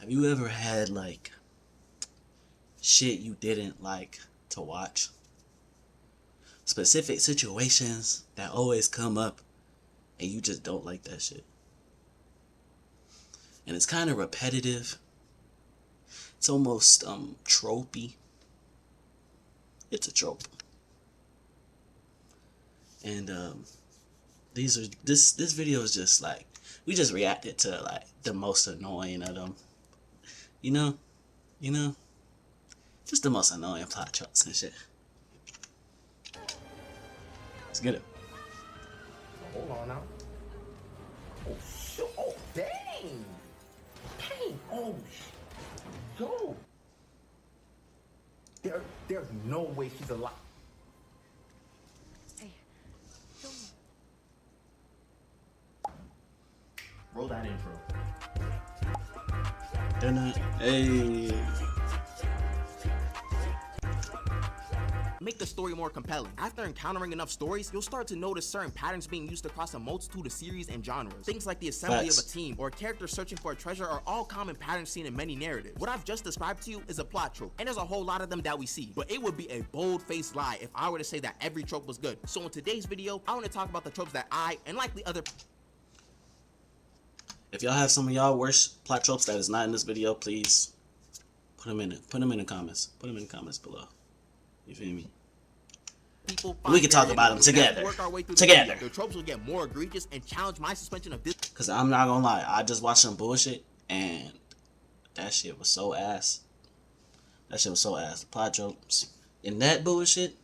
Have you ever had like shit you didn't like to watch? Specific situations that always come up and you just don't like that shit. And it's kind of repetitive. It's almost tropey. It's a trope. And this video is just like, we just reacted to like the most annoying of them. You know, just the most annoying plot tropes and shit. Let's get it. Hold on now. Oh shit! Oh dang! Dang! Oh yo! There's no way she's alive. Hey, show me. Roll that intro. Hey. Make the story more compelling. After encountering enough stories, you'll start to notice certain patterns being used across a multitude of series and genres. Things like the assembly of a team or a character searching for a treasure are all common patterns seen in many narratives. What I've just described to you is a plot trope, and there's a whole lot of them that we see. But it would be a bold-faced lie if I were to say that every trope was good. So in today's video, I want to talk about the tropes that I, and likely other... If y'all have some of y'all worst plot tropes that is not in this video, please put them in the comments. Put them in the comments below. You feel me? We can talk about them together. The tropes will get more egregious and challenge my suspension of this. Cause I'm not gonna lie, I just watched some bullshit and that shit was so ass. That shit was so ass. The plot tropes in that bullshit,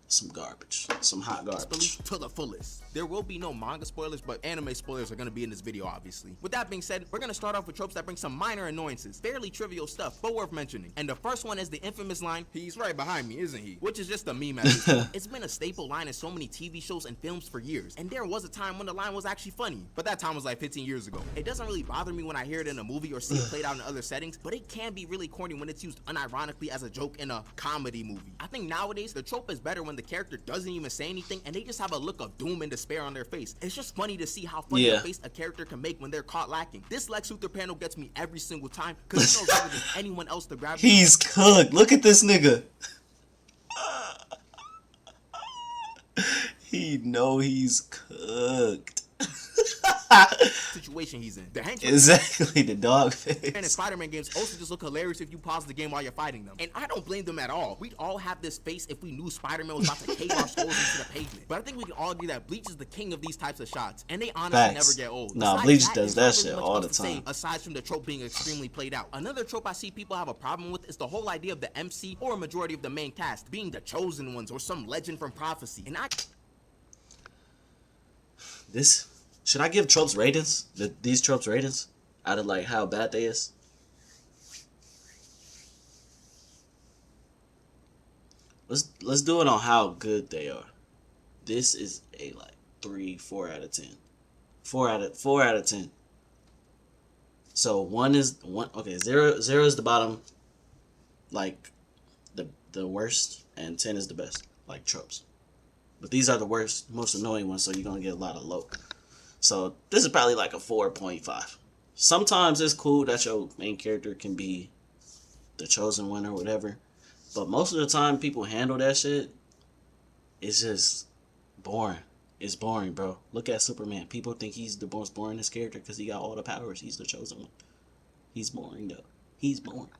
some garbage, some hot garbage. To the fullest. There will be no manga spoilers, but anime spoilers are going to be in this video, obviously. With that being said, we're going to start off with tropes that bring some minor annoyances, fairly trivial stuff, but worth mentioning. And the first one is the infamous line, "He's right behind me, isn't he?" Which is just a meme at this point. It's been a staple line in so many TV shows and films for years, and there was a time when the line was actually funny, but that time was like 15 years ago. It doesn't really bother me when I hear it in a movie or see it played out in other settings, but it can be really corny when it's used unironically as a joke in a comedy movie. I think nowadays the trope is better when the character doesn't even say anything and they just have a look of doom and despair on their face. It's just funny to see how funny a face a character can make when they're caught lacking. This Lex Luthor panel gets me every single time because he knows better than anyone else to grab. He's cooked. Look at this nigga. He know he's cooked. Situation he's in. The exactly, the dog face. And Spider-Man games also just look hilarious if you pause the game while you're fighting them. And I don't blame them at all. We'd all have this face if we knew Spider-Man was about to cave our skulls into the pavement. But I think we can all agree that Bleach is the king of these types of shots, and they honestly never get old. Nah, Bleach does that shit all the time. Aside from the trope being extremely played out. Another trope I see people have a problem with is the whole idea of the MC or a majority of the main cast being the chosen ones or some legend from prophecy. And should I give tropes ratings? These tropes ratings? Out of like how bad they is? Let's do it on how good they are. This is a like 4 out of 10. 4 out of 10. So okay, 0 is the bottom, like the worst, and 10 is the best, like tropes. But these are the worst, most annoying ones, so you're gonna get a lot of low. So this is probably like a 4.5. Sometimes it's cool that your main character can be the chosen one or whatever. But most of the time people handle that shit. It's just boring. It's boring, bro. Look at Superman. People think he's the most boringest character because he got all the powers. He's the chosen one. He's boring, though. He's boring.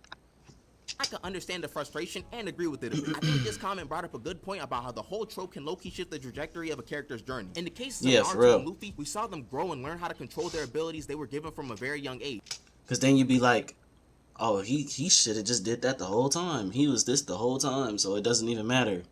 I can understand the frustration and agree with it. I think this comment brought up a good point about how the whole trope can low-key shift the trajectory of a character's journey. In the case of Naruto and Luffy, we saw them grow and learn how to control their abilities they were given from a very young age. Because then you'd be like, oh, he should have just did that the whole time. He was this the whole time, so it doesn't even matter.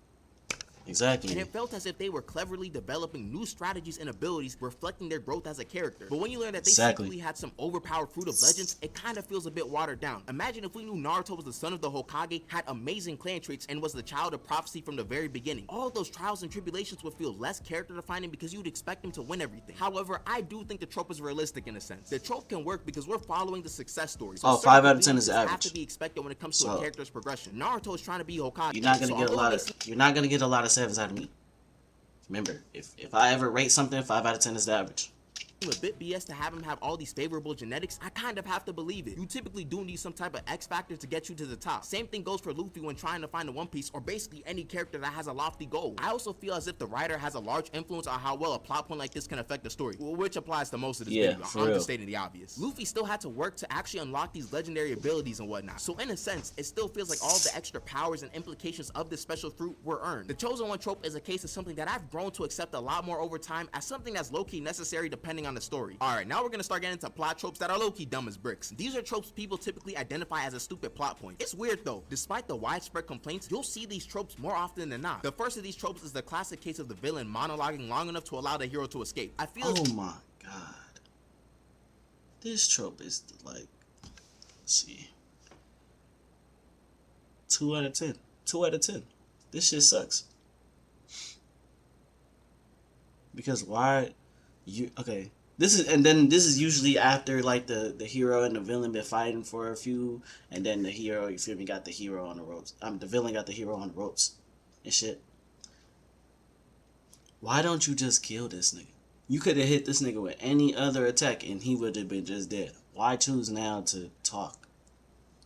Exactly. And it felt as if they were cleverly developing new strategies and abilities reflecting their growth as a character. But when you learn that they secretly had some overpowered fruit of legends, it kind of feels a bit watered down. Imagine if we knew Naruto was the son of the Hokage, had amazing clan traits, and was the child of prophecy from the very beginning. All of those trials and tribulations would feel less character defining because you'd expect him to win everything. However, I do think the trope is realistic in a sense. The trope can work because we're following the success story. So 5 out of 10 is average. Have to be expected when it comes to a character's progression. Naruto is trying to be Hokage. You're not gonna get a lot of. You're not gonna get a lot of 7s out of me. Remember, if I ever rate something, 5 out of 10 is the average. a bit BS to have him have all these favorable genetics, I kind of have to believe it. You typically do need some type of X factor to get you to the top. Same thing goes for Luffy when trying to find a One Piece, or basically any character that has a lofty goal. I also feel as if the writer has a large influence on how well a plot point like this can affect the story, which applies to most of this video. for I'm real. just stating the obvious. Luffy still had to work to actually unlock these legendary abilities and whatnot, so in a sense, it still feels like all the extra powers and implications of this special fruit were earned. The Chosen One trope is a case of something that I've grown to accept a lot more over time as something that's low-key necessary depending on the story. Alright, now we're gonna start getting into plot tropes that are low-key dumb as bricks. These are tropes people typically identify as a stupid plot point. It's weird though, despite the widespread complaints, you'll see these tropes more often than not. The first of these tropes is the classic case of the villain monologuing long enough to allow the hero to escape. I feel Oh my god. This trope is like, let's see, 2 out of 10. 2 out of 10. This shit sucks. Because why you okay? This is usually after like the hero and the villain been fighting for a few, and then the hero, you feel me, got the hero on the ropes. The villain got the hero on the ropes and shit. Why don't you just kill this nigga? You could have hit this nigga with any other attack and he would have been just dead. Why choose now to talk?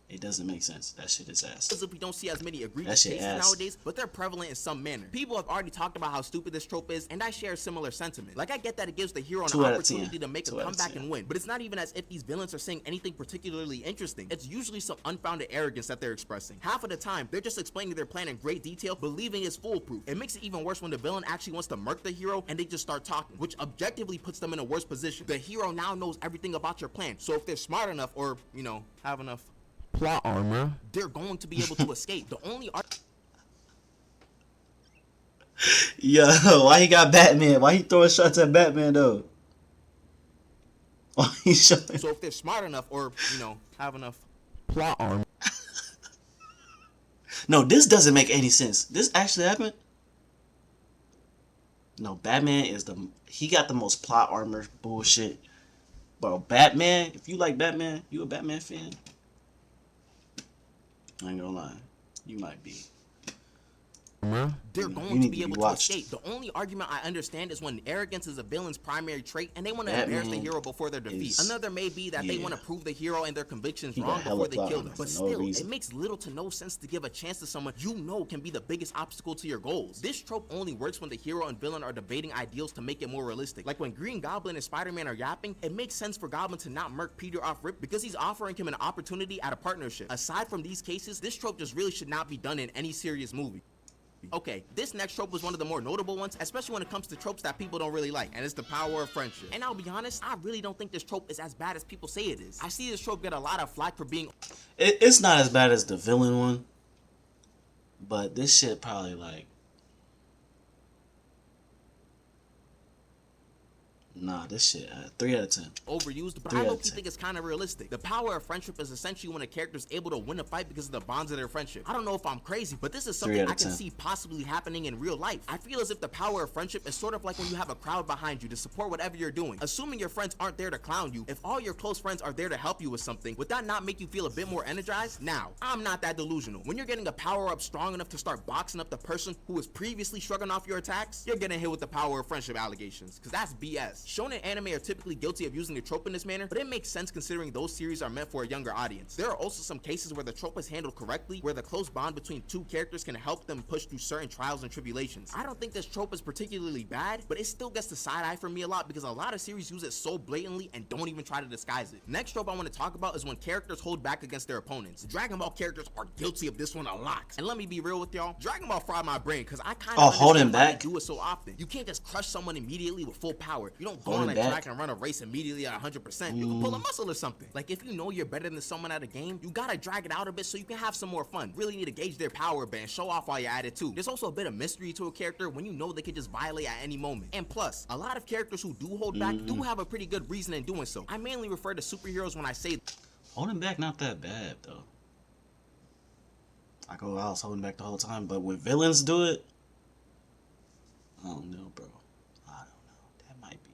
It doesn't make sense. That shit is ass. As if we don't see as many egregious cases nowadays, but they're prevalent in some manner. People have already talked about how stupid this trope is, and I share a similar sentiment. Like, I get that it gives the hero an opportunity to make a comeback and win, but it's not even as if these villains are saying anything particularly interesting. It's usually some unfounded arrogance that they're expressing. Half of the time, they're just explaining their plan in great detail, believing it's foolproof. It makes it even worse when the villain actually wants to murk the hero and they just start talking, which objectively puts them in a worse position. The hero now knows everything about your plan, so if they're smart enough, or, you know, have enough plot armor, they're going to be able to escape. The only Yo, why he got Batman? Why he throwing shots at Batman though? Why he showing? So if they're smart enough, or, you know, have enough plot armor. No, this doesn't make any sense. This actually happened? No, Batman is he got the most plot armor bullshit. Bro, Batman, if you like Batman, you a Batman fan? I ain't gonna lie. You might be. They're going to be able to escape. The only argument I understand is when arrogance is a villain's primary trait and they want to embarrass the hero before their defeat. Another may be that they want to prove the hero and their convictions wrong before they kill them. But still, it makes little to no sense to give a chance to someone you know can be the biggest obstacle to your goals. This trope only works when the hero and villain are debating ideals to make it more realistic. Like when Green Goblin and Spider-Man are yapping, it makes sense for Goblin to not murk Peter off rip because he's offering him an opportunity at a partnership. Aside from these cases, this trope just really should not be done in any serious movie. Okay, this next trope was one of the more notable ones, especially when it comes to tropes that people don't really like, and it's the power of friendship. And I'll be honest, I really don't think this trope is as bad as people say it is. I see this trope get a lot of flack for being... It's not as bad as the villain one, but this shit probably like... Nah, this shit, 3 out of 10. Overused, but I low-key think it's kind of realistic. The power of friendship is essentially when a character is able to win a fight because of the bonds of their friendship. I don't know if I'm crazy, but this is something I can see possibly happening in real life. I feel as if the power of friendship is sort of like when you have a crowd behind you to support whatever you're doing. Assuming your friends aren't there to clown you, if all your close friends are there to help you with something, would that not make you feel a bit more energized? Now, I'm not that delusional. When you're getting a power-up strong enough to start boxing up the person who was previously shrugging off your attacks, you're getting hit with the power of friendship allegations, because that's BS. Shonen anime are typically guilty of using the trope in this manner, but it makes sense considering those series are meant for a younger audience. There are also some cases where the trope is handled correctly, where the close bond between two characters can help them push through certain trials and tribulations. I don't think this trope is particularly bad, but it still gets the side eye from me a lot because a lot of series use it so blatantly and don't even try to disguise it. Next trope I want to talk about is when characters hold back against their opponents. Dragon Ball characters are guilty of this one a lot. And let me be real with y'all, Dragon Ball fried my brain because I kind of holding back. Do it so often. You can't just crush someone immediately with full power. You don't go on a track and run a race immediately at 100%. You can pull a muscle or something. Like if you know you're better than someone at a game, you gotta drag it out a bit so you can have some more fun. Really need to gauge their power band, show off while you're at it too. There's also a bit of mystery to a character when you know they can just violate at any moment. And plus, a lot of characters who do hold back do have a pretty good reason in doing so. I mainly refer to superheroes when I say holding back not that bad though. I was holding back the whole time, but when villains do it, I don't know, bro. I don't know. That might be.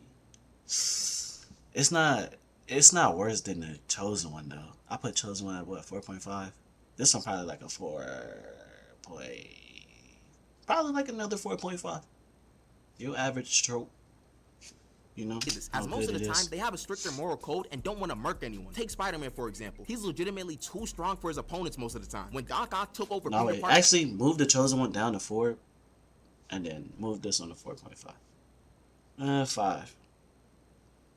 It's not worse than the Chosen One though. I put Chosen One at what, 4.5? This one probably like a 4. Probably like another 4.5. Your average trope. You know, As how most good of it the time, is. they have a stricter moral code and don't want to murk anyone. Take Spider-Man, for example. He's legitimately too strong for his opponents most of the time. When Doc Ock took over No, Peter wait. Parker, Actually, move the chosen one down to 4, and then move this on to 4.5. 5.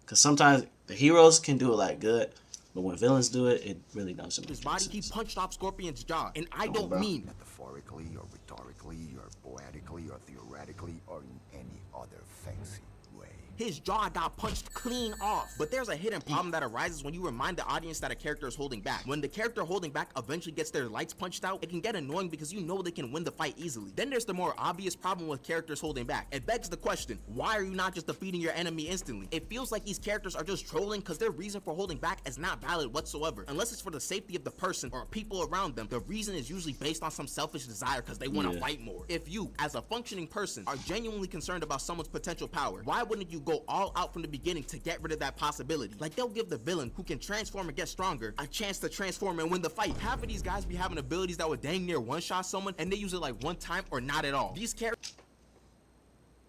Because sometimes the heroes can do it like good, but when villains do it, it really doesn't his make any body, he sense. punched off Scorpion's jaw. And I Come on, don't bro. mean Metaphorically or rhetorically or poetically or theoretically or in any other fancy way. his jaw got punched clean off. But there's a hidden problem that arises when you remind the audience that a character is holding back. When the character holding back eventually gets their lights punched out, it can get annoying because you know they can win the fight easily. Then there's the more obvious problem with characters holding back. It begs the question, why are you not just defeating your enemy instantly? It feels like these characters are just trolling because their reason for holding back is not valid whatsoever. Unless it's for the safety of the person or people around them, the reason is usually based on some selfish desire because they want to fight more. If you, as a functioning person, are genuinely concerned about someone's potential power, why wouldn't you go all out from the beginning to get rid of that possibility? Like, they'll give the villain who can transform and get stronger a chance to transform and win the fight. Half of these guys be having abilities that would dang near one-shot someone and they use it like one time or not at all. These characters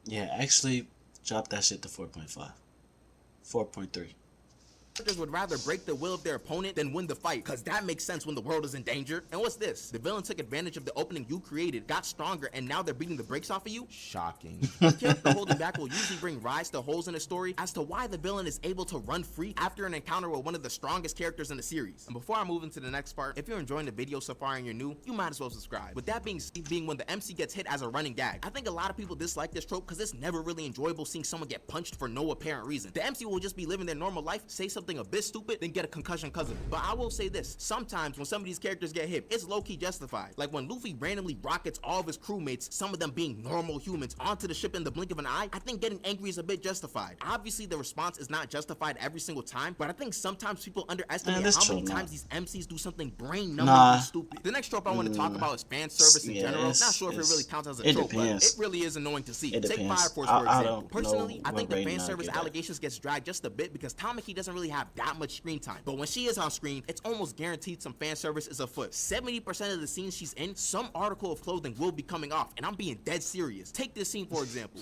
Yeah, actually, drop that shit to 4.5. 4.3. would rather break the will of their opponent than win the fight, because that makes sense when the world is in danger. And what's this? The villain took advantage of the opening you created, got stronger, and now they're beating the brakes off of you? Shocking. The character holding back will usually bring rise to holes in a story as to why the villain is able to run free after an encounter with one of the strongest characters in the series. And before I move into the next part, if you're enjoying the video so far and you're new, you might as well subscribe. With that being when the MC gets hit as a running gag. I think a lot of people dislike this trope because it's never really enjoyable seeing someone get punched for no apparent reason. The MC will just be living their normal life, say something a bit stupid, then get a concussion because of it. But I will say this, sometimes when some of these characters get hit, it's low-key justified. Like when Luffy randomly rockets all of his crewmates, some of them being normal humans, onto the ship in the blink of an eye, I think getting angry is a bit justified. Obviously the response is not justified every single time, but I think sometimes people underestimate how many times these MCs do something brain-numbingly stupid. The next trope I want to talk about is fan service in general. Not sure if it really counts as a trope, but it really is annoying to see. Take Fire Force for example. Personally, I think the fan service allegations gets dragged just a bit because Tamaki doesn't really have that much screen time. But when she is on screen, it's almost guaranteed some fan service is afoot. 70% of the scenes she's in, some article of clothing will be coming off, and I'm being dead serious. Take this scene for example.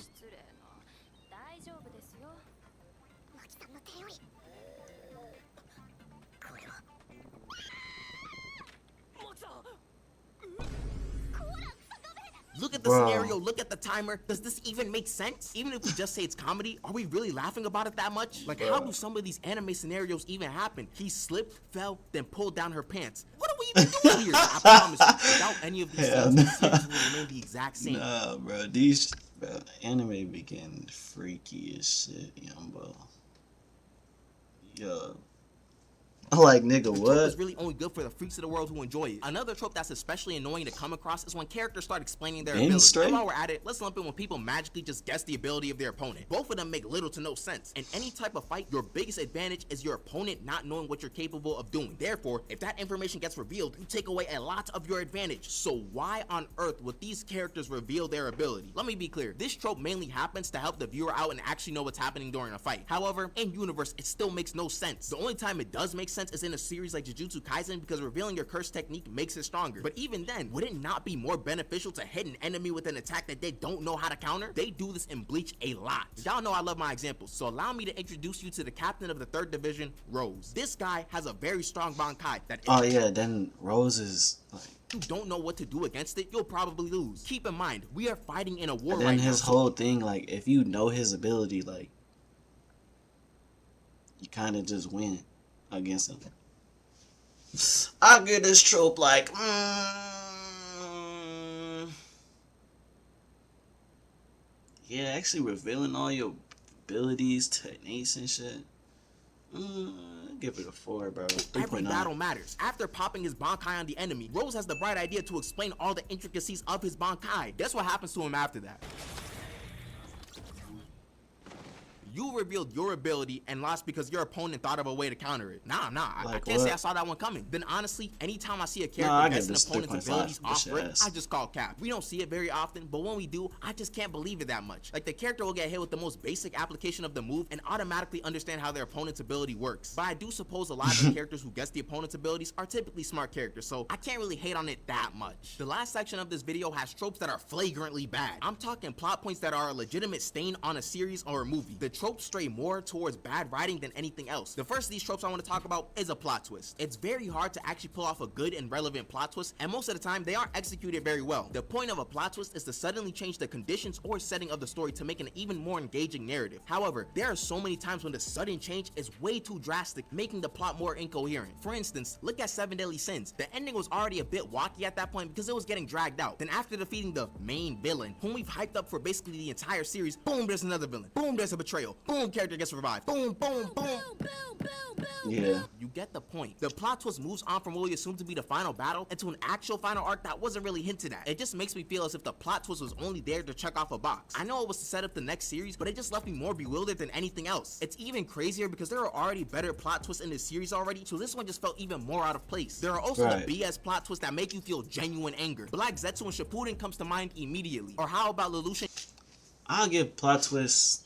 Look at the scenario, look at the timer. Does this even make sense? Even if we just say it's comedy, are we really laughing about it that much? Like, how do some of these anime scenarios even happen? He slipped, fell, then pulled down her pants. What are we even doing here? I promise you, without any of these things, the series will remain the exact same. Nah, bro, anime be getting freaky as shit, young bro. Yo. Like, nigga, what? The trope is really only good for the freaks of the world who enjoy it. Another trope that's especially annoying to come across is when characters start explaining their abilities. And while we're at it, let's lump in when people magically just guess the ability of their opponent. Both of them make little to no sense. In any type of fight, your biggest advantage is your opponent not knowing what you're capable of doing. Therefore, if that information gets revealed, you take away a lot of your advantage. So why on earth would these characters reveal their ability? Let me be clear, this trope mainly happens to help the viewer out and actually know what's happening during a fight. However, in universe, it still makes no sense. The only time it does make sense is in a series like Jujutsu Kaisen because revealing your curse technique makes it stronger. But even then, would it not be more beneficial to hit an enemy with an attack that they don't know how to counter? They do this in Bleach a lot. Y'all know I love my examples, so allow me to introduce you to the captain of the 3rd Division, Rose. This guy has a very strong Bankai that then Rose is like, you don't know what to do against it, you'll probably lose. Keep in mind, we are fighting in a war right now. And then his whole thing, like, if you know his ability, like, you kind of just win against him. I get this trope like, yeah, actually revealing all your abilities, techniques and shit. Give it a 4, bro. 3.9. Every battle matters. After popping his Bankai on the enemy, Rose has the bright idea to explain all the intricacies of his Bankai. Guess what happens to him after that? You revealed your ability and lost because your opponent thought of a way to counter it. Nah, I can't say I saw that one coming. Then honestly, anytime I see a character guess an opponent's abilities off rip, I just call cap. We don't see it very often, but when we do, I just can't believe it that much. Like, the character will get hit with the most basic application of the move and automatically understand how their opponent's ability works. But I do suppose a lot of the characters who guess the opponent's abilities are typically smart characters, so I can't really hate on it that much. The last section of this video has tropes that are flagrantly bad. I'm talking plot points that are a legitimate stain on a series or a movie. The tropes stray more towards bad writing than anything else. The first of these tropes I want to talk about is a plot twist. It's very hard to actually pull off a good and relevant plot twist, and most of the time they aren't executed very well. The point of a plot twist is to suddenly change the conditions or setting of the story to make an even more engaging narrative. However, there are so many times when the sudden change is way too drastic, making the plot more incoherent. For instance, look at Seven Deadly Sins. The ending was already a bit wacky at that point because it was getting dragged out. Then after defeating the main villain, whom we've hyped up for basically the entire series, boom, there's another villain. Boom, there's a betrayal. Boom, character gets revived. Boom, boom, boom. Yeah. You get the point. The plot twist moves on from what we assume to be the final battle into an actual final arc that wasn't really hinted at. It just makes me feel as if the plot twist was only there to check off a box. I know it was to set up the next series, but it just left me more bewildered than anything else. It's even crazier because there are already better plot twists in this series already, so this one just felt even more out of place. There are also the BS plot twists that make you feel genuine anger. Black Zetsu and Shippuden comes to mind immediately. Or how about Lelouch? I'll give plot twist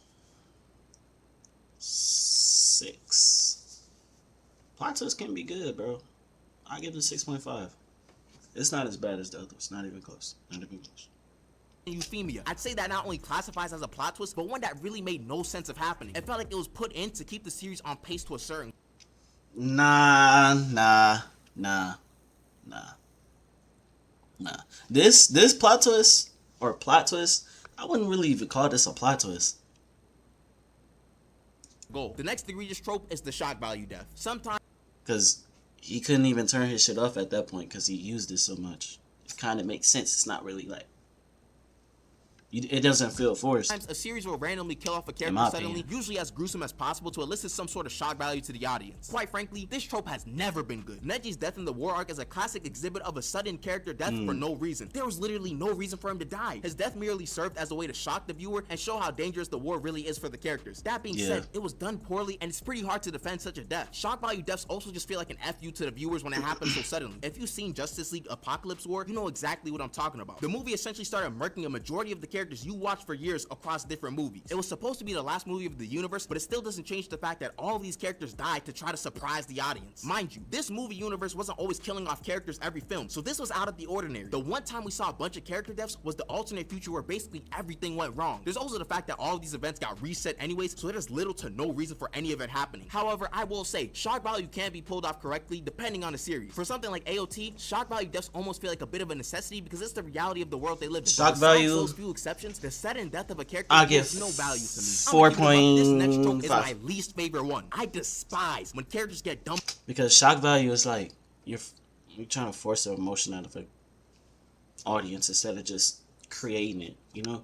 6. Plot twist can be good, bro. I'll give it 6.5. It's not as bad as the others. Not even close. Not even close. Euphemia. I'd say that not only classifies as a plot twist, but one that really made no sense of happening. It felt like it was put in to keep the series on pace to a certain. Nah. This plot twist or plot twist, I wouldn't really even call this a plot twist. Goal. The next egregious trope is the shock value death. Sometimes Because he couldn't even turn his shit off at that point because he used it so much. It kind of makes sense. It's not really like... It doesn't feel forced. a series will randomly kill off a character suddenly, usually as gruesome as possible to elicit some sort of shock value to the audience. Quite frankly, this trope has never been good. Neji's death in the war arc is a classic exhibit of a sudden character death for no reason. There was literally no reason for him to die. His death merely served as a way to shock the viewer and show how dangerous the war really is for the characters. That being said, it was done poorly and it's pretty hard to defend such a death. Shock value deaths also just feel like an FU to the viewers when it happens so suddenly. If you've seen Justice League Apocalypse War, you know exactly what I'm talking about. The movie essentially started murking a majority of the characters you watched for years across different movies. It was supposed to be the last movie of the universe, but it still doesn't change the fact that all these characters died to try to surprise the audience. Mind you, this movie universe wasn't always killing off characters every film, so this was out of the ordinary. The one time we saw a bunch of character deaths was the alternate future where basically everything went wrong. There's also the fact that all of these events got reset anyways, so there's little to no reason for any of it happening. However, I will say, shock value can be pulled off correctly depending on the series. For something like AOT, shock value deaths almost feel like a bit of a necessity because it's the reality of the world they live in. Shock value, those few exceptions, the sudden death of a character gives no value to me. 4.5. This next trope is my least favorite one. I despise when characters get dumped Because shock value is like you're trying to force an emotion out of an audience instead of just creating it, you know?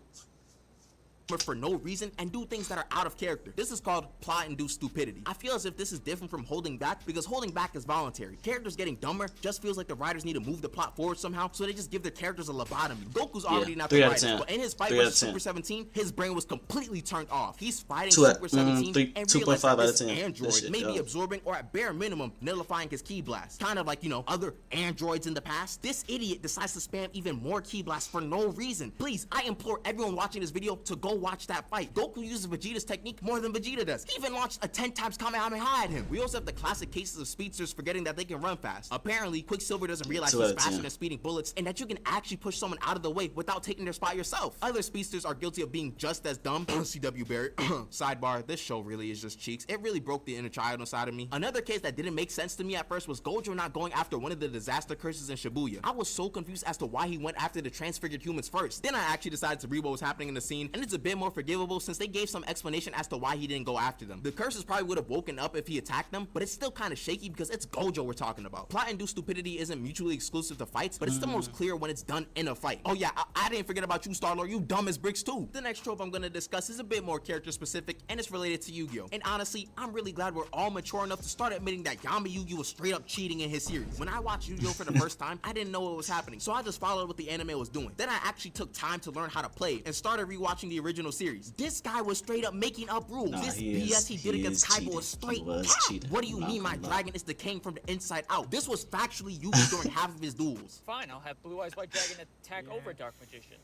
for no reason and do things that are out of character. This is called plot-induced stupidity. I feel as if this is different from holding back because holding back is voluntary. Characters getting dumber just feels like the writers need to move the plot forward somehow, so they just give their characters a lobotomy. Goku's already not the writer, but in his fight with Super 17, his brain was completely turned off. He's fighting Super 17 and realized that this android may be absorbing or at bare minimum nullifying his ki blast. Kind of like, you know, other androids in the past. This idiot decides to spam even more ki blasts for no reason. Please, I implore everyone watching this video to go watch that fight. Goku uses Vegeta's technique more than Vegeta does. He even launched a 10 times Kamehameha at him. We also have the classic cases of speedsters forgetting that they can run fast. Apparently, Quicksilver doesn't realize he's faster than speeding bullets and that you can actually push someone out of the way without taking their spot yourself. Other speedsters are guilty of being just as dumb. CW Barrett. Sidebar, this show really is just cheeks. It really broke the inner child inside of me. Another case that didn't make sense to me at first was Gojo not going after one of the disaster curses in Shibuya. I was so confused as to why he went after the transfigured humans first. Then I actually decided to read what was happening in the scene, and it's a bit more forgivable since they gave some explanation as to why he didn't go after them. The curses probably would have woken up if he attacked them, but it's still kind of shaky because it's Gojo we're talking about. Plot-induced stupidity isn't mutually exclusive to fights, but it's the most clear when it's done in a fight. Oh yeah, I didn't forget about you, Star-Lord. You dumb as bricks too. The next trope I'm gonna discuss is a bit more character specific, and it's related to Yu-Gi-Oh! And honestly, I'm really glad we're all mature enough to start admitting that Yami Yu-Gi was straight up cheating in his series. When I watched Yu-Gi-Oh! For the first time, I didn't know what was happening, so I just followed what the anime was doing. Then I actually took time to learn how to play and started rewatching the original series. This guy was straight up making up rules. This BS he did against Kaiba was straight cap. What do you mean my dragon is decaying from the inside out? This was factually Yu-Gi during half of his duels. Fine, I'll have Blue Eyes White Dragon attack over Dark Magician.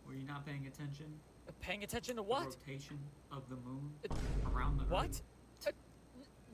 Were you not paying attention? Paying attention to what? The rotation of the moon around the what? Earth.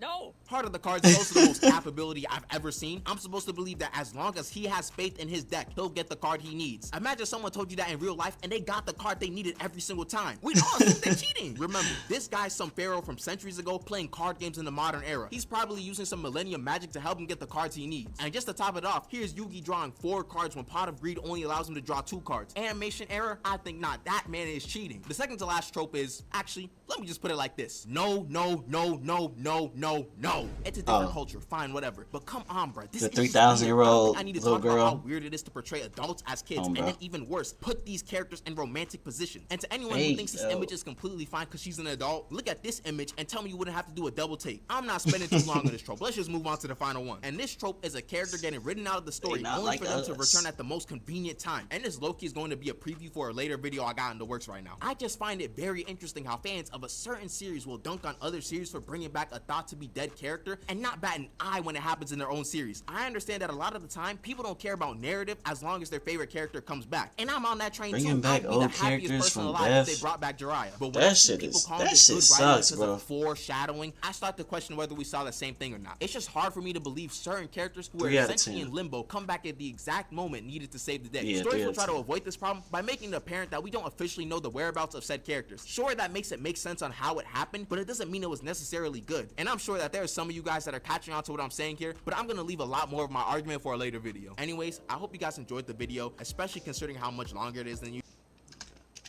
No. Part of the cards is also the most capability I've ever seen. I'm supposed to believe that as long as he has faith in his deck, he'll get the card he needs. Imagine someone told you that in real life and they got the card they needed every single time. We'd all assume they're cheating. Remember, this guy's some pharaoh from centuries ago playing card games in the modern era. He's probably using some millennium magic to help him get the cards he needs. And just to top it off, here's Yugi drawing 4 cards when Pot of Greed only allows him to draw 2 cards. Animation error? I think not. That man is cheating. The second to last trope is, actually, let me just put it like this. No, no, no, no, no, no, no. It's a different culture, fine, whatever. But come on, bro. This The is 3,000-year-old I need to little talk about girl. how weird it is to portray adults as kids, and then even worse, put these characters in romantic positions. And to anyone who thinks this image is completely fine because she's an adult, look at this image and tell me you wouldn't have to do a double take. I'm not spending too long on this trope. Let's just move on to the final one. And this trope is a character getting written out of the story only like for them us. to return at the most convenient time. And this low-key is going to be a preview for a later video I got in the works right now. I just find it very interesting how fans of a certain series will dunk on other series for bringing back a thought to be dead character and not bat an eye when it happens in their own series. I understand that a lot of the time people don't care about narrative as long as their favorite character comes back, and I'm on that train Bringing too. back I'd be old the happiest characters person from alive death. if they brought back Jiraiya. But when That I see shit people is- calling that this shit good sucks, writing because bro. of foreshadowing, I start to question whether we saw the same thing or not. It's just hard for me to believe certain characters who are 3 out of essentially 10. in limbo come back at the exact moment needed to save the day. Yeah, 3 Stories out will of try to 10. avoid this problem by making it apparent that we don't officially know the whereabouts of said characters. Sure, that makes it make sense on how it happened, but it doesn't mean it was necessarily good. And I'm sure that there are some of you guys that are catching on to what I'm saying here, but I'm gonna leave a lot more of my argument for a later video. Anyways, I hope you guys enjoyed the video, especially considering how much longer it is than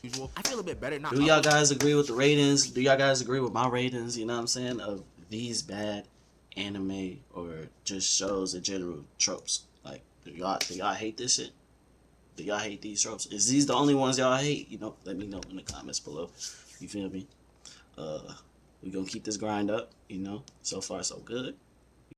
usual. I feel a bit better not. Do y'all guys agree with the ratings? Do y'all guys agree with my ratings? You know what I'm saying? Of these bad anime or just shows in general tropes. Like, do y'all hate this shit? Do y'all hate these tropes? Is these the only ones y'all hate? You know, let me know in the comments below. You feel me? We gonna keep this grind up. You know, so far so good.